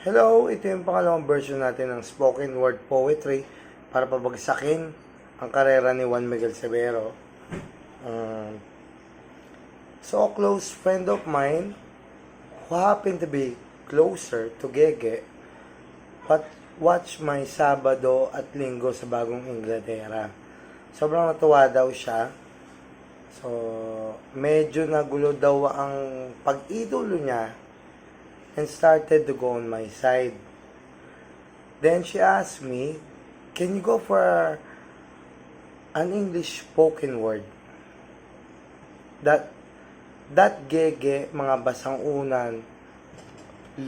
Hello, ito yung pangalawang version natin ng spoken word poetry para pabagsakin ang karera ni Juan Miguel Severo. So, a close friend of mine who happened to be closer to Gege but watch my Sabado at Linggo sa Bagong Inglaterra. Sobrang natuwa daw siya. So, medyo nagulo daw ang pag-idolo niya and started to go on my side. Then she asked me, can you go for an English spoken word? That Gege, Mga Basang Unan,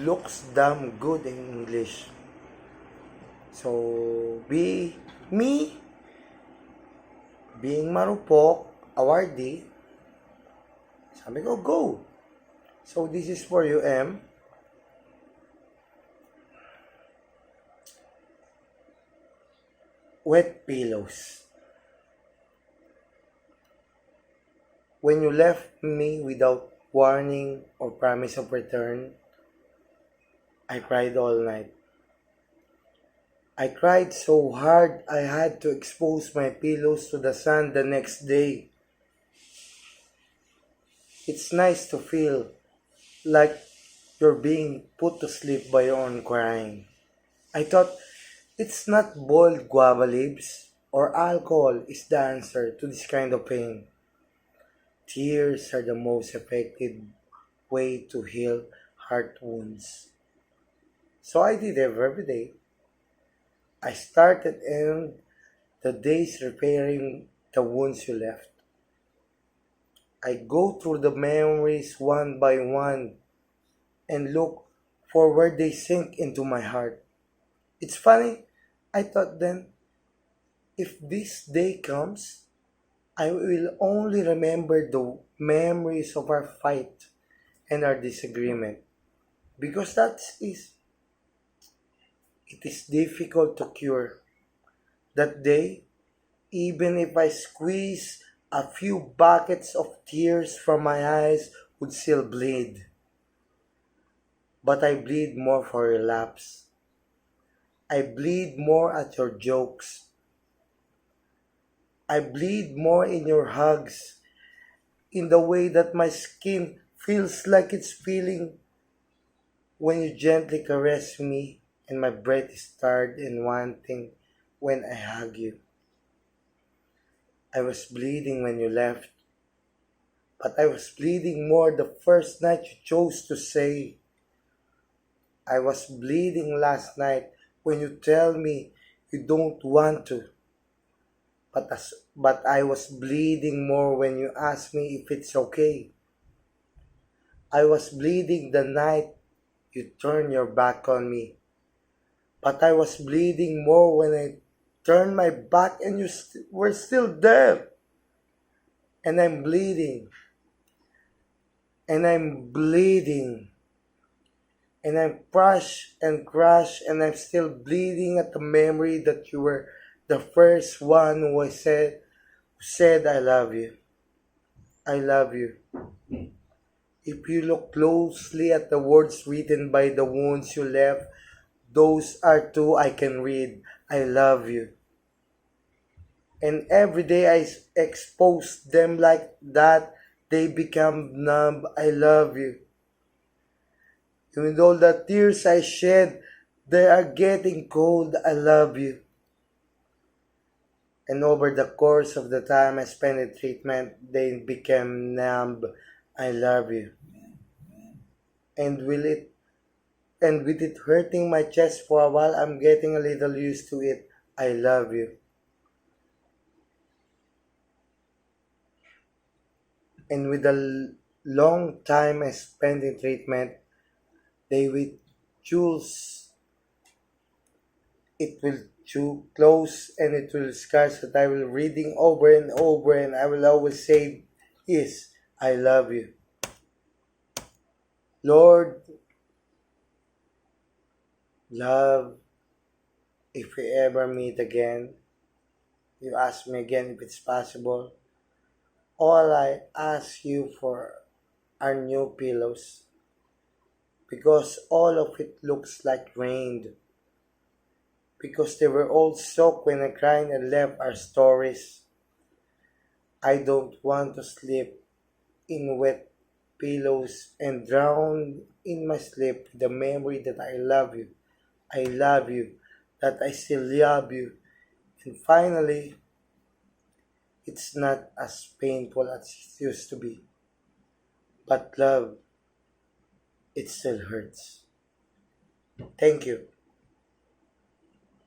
looks damn good in English. So, being marupok, awardee, sabi ko, go! So, this is for you, M. Wet pillows. When you left me without warning or promise of return, I cried all night. I cried so hard I had to expose my pillows to the sun the next day. It's nice to feel like you're being put to sleep by your own crying. I thought it's not boiled guava leaves or alcohol is the answer to this kind of pain. Tears are the most effective way to heal heart wounds. So I did it every day. I started in the days repairing the wounds you left. I go through the memories one by one and look for where they sink into my heart. It's funny, I thought then, if this day comes, I will only remember the memories of our fight and our disagreement. Because it is difficult to cure. That day, even if I squeeze a few buckets of tears from my eyes, would still bleed. But I bleed more for your laughs. I bleed more at your jokes. I bleed more in your hugs, in the way that my skin feels like it's feeling when you gently caress me and my breath is tired and wanting when I hug you. I was bleeding when you left, but I was bleeding more the first night you chose to say. I was bleeding last night when you tell me you don't want to. But I was bleeding more when you asked me if it's okay. I was bleeding the night you turned your back on me. But I was bleeding more when I turned my back and you were still there. And I'm bleeding. And I'm bleeding. And I'm crushed and I'm still bleeding at the memory that you were the first one who said I love you. I love you. If you look closely at the words written by the wounds you left, those are two I can read. I love you. And every day I expose them like that, they become numb. I love you. And with all the tears I shed, they are getting cold. I love you. And over the course of the time I spent in treatment, they became numb. I love you. And with it hurting my chest for a while, I'm getting a little used to it. I love you. And with the long time I spent in treatment, they will choose. It will chew close and it will scars that I will reading over and over and I will always say is I love you. Lord, love, if we ever meet again, you ask me again if it's possible. All I ask you for are new pillows because all of it looks like rain, because they were all soaked when I cried and left our stories. I don't want to sleep in wet pillows and drown in my sleep the memory that I love you, that I still love you. And finally, it's not as painful as it used to be, but love, it still hurts. Thank you.